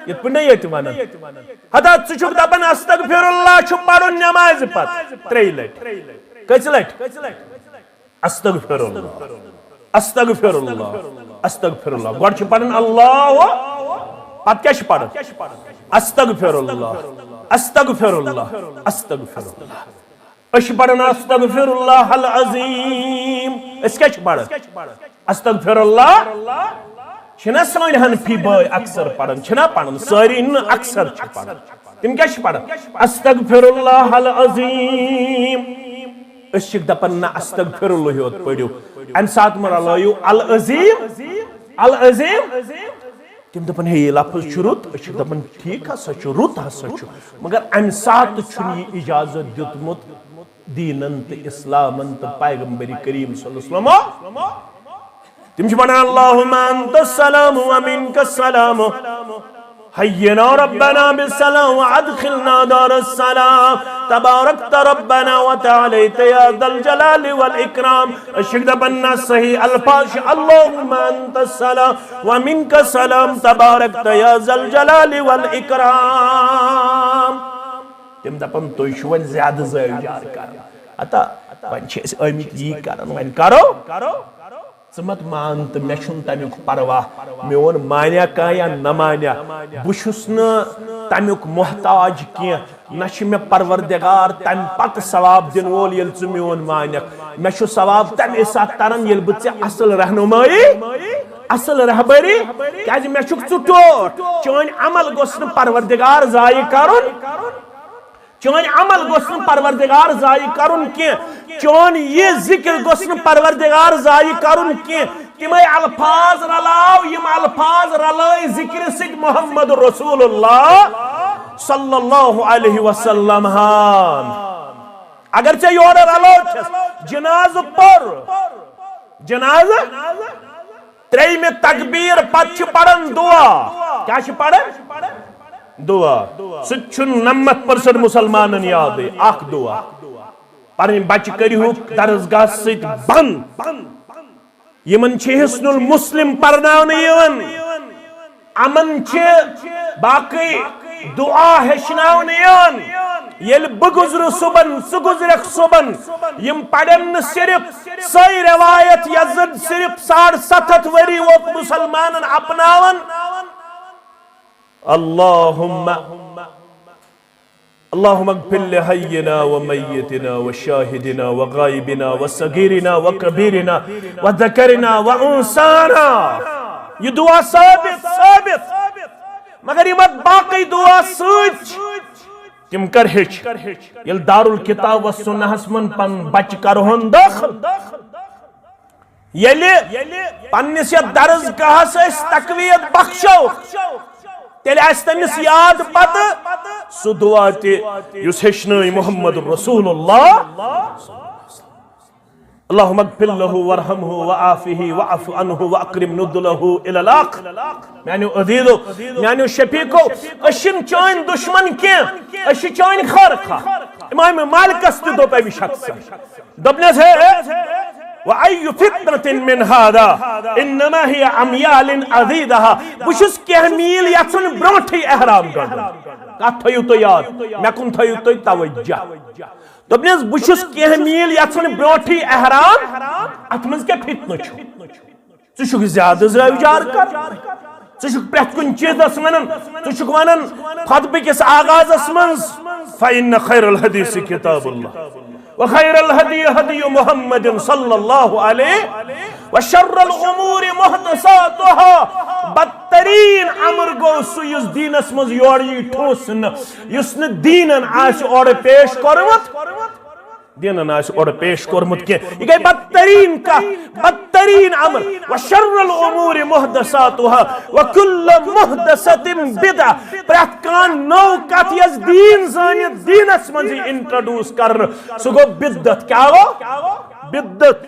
ये पुण्य ये तुमाना हता चुचुक दपन अस्तगफिरुल्लाह छु पढ़ुन नमाज पत 3 लट कच लट अस्तगफिरुल्लाह अस्तगफिरुल्लाह अस्तगफिरुल्लाह गोड छु पढ़ुन अल्लाह पत क्या छु पढ़ुन अस्तगफिरुल्लाह अस्तगफिरुल्लाह अस्तगफिरुल्लाह अश पढ़ुन अस्तगफिरुल्लाह अल अजीम इसके छु पढ़ुन अस्तगफिरुल्लाह छना सान हनफी भाई अक्सर पढ़न छना पढ़न सारी न अक्सर पढ़न तिम क्या पढ़न अस्तगफिरुल्लाह अल अजीम अशिक दपन न अस्तगफिरुल्लाह योत पढ़ियो अन सात मरलायो अल अजीम तिम दपन हे ये लफ्ज शुरुत अशिक दपन ठीक हसा छु रुत हसा छु मगर अन सात छुनी इजाजत दितमुत दीनन त इस्लामन त पैगंबरी करीम सल्लल्लाहु अलैहि वसल्लम तिम बना अल्लाहुम्मा अंतस सलाम व मिनकस सलाम हय्यना रब्बना बिस्सलाम व अदखिलना दारस सलाम तबारकत रब्बना व तआलैत या दल जलाल वल इकराम अशद बन्ना सही अल्फाज अल्लाहुम्मा अंतस सलाम व मिनकस सलाम तबारकत या दल जलाल वल इकराम तिम दपन तो शुवन ज्यादा जार कर अता वन छ अमित यी करन वन करो मत मान तो मे तमुक परवाह मोन मानिया कह या न मानिया बहुस तमुक मोहताज कह न मे परवरदिगार तम पत सवाब दिन वोल ये मोन मानिक मे सवाब तमे साथ तरन ये बह असल रहनुमाई असल रहबरी क्या मे टोट चोन अमल गोस परवरदिगार जाय करुन चोन अमल गोस परवरदिगार जाय करुन के चोन ये जिक्र गोस परवरदिगार जाय करुन के तिमै अल्फाज रलाव यम अल्फाज रलाय जिक्र सिद मोहम्मद रसूलुल्लाह सल्लल्लाहु अलैहि वसल्लम हान अगर चे योर रलो जनाज पर जनाज त्रै में तकबीर पछ पढ़न दुआ क्या छ पढ़न दुआ सुन 90% मुसलमान याद अख दुआ पर बच करू दरसगाह सत बंद यमन हिस्नुल मुस्लिम पर्नावन अमन बाकी दुआ हेचनावन ये बह गुजर सुबन सह गुजरक सुबन यम पढ़न सिर्फ सही रवायत यजद सिर्फ 750 वरी वो मुसलमान अपनावन अल्लाहुम्मा अग्फिर लिहय्यिना व मय्यितिना व शाहिदिना व गायबिना व सगीरिना व कबीरिना व ज़करिना व उन्साना ये दुआ साबित मगर ये मत बाकी दुआ सूच तिम कर हेच ये दारुल किताब व सुन्नहस मन पन बच करहन दाखिल ये पन्निस दरसगाहस तकवीयत बख्शो तेल तमिस याद पत सु दुआ तुस हेचन मोहम्मद रसूलुल्लाह अल्लाहुम्मा अग्फिर लहु वरहमहु वआफिहि वअफ़ु अन्हु वअक्रिम नुज़ुलहु इलल आख़िर मानो अज़ीज़ो मानो शफीको अशिन चान दुश्मन के अशि चान खर खा इमाम मालिकस तो दो पे शख्स दबने से वअय्यु फितनतिन मिन हादा इन्नमा हिय अमयालिन अज़ीदहा बुशुस के मील यछन ब्रोठी एहराम कर का थयु तो याद मे कुन थयु तो तवज्जो दबनेस बुशुस के मील यछन ब्रोठी एहराम अतमस के फितन छु तुशुक ज्यादा जार कर तुशुक प्रत कुन चीजस वनन तुशुक वनन खुतबे किस आगाजस मंज फइन खैरुल हदीस किताबुल्लाह वखैर हदी हदी मुहम्मद सल्लल्लाहु अलैहि वशर्रुल उमूरि मुहदसातुहा बदतरीन अमर गो सुयस दीनस मज योर यी ठोस न युस न दीनन आश और पेश करमत दीनन आश और पेश करमत के ये गई बदतरीन अमर वशर्रुल उमूरि मुहदसातुहा व कुल्लु मुहदसतिन बिदअ प्रतकान नौ कत यस दीन जान दीनस मज इंट्रोड्यूस कर सो गो बिदअत क्या गो बिदअत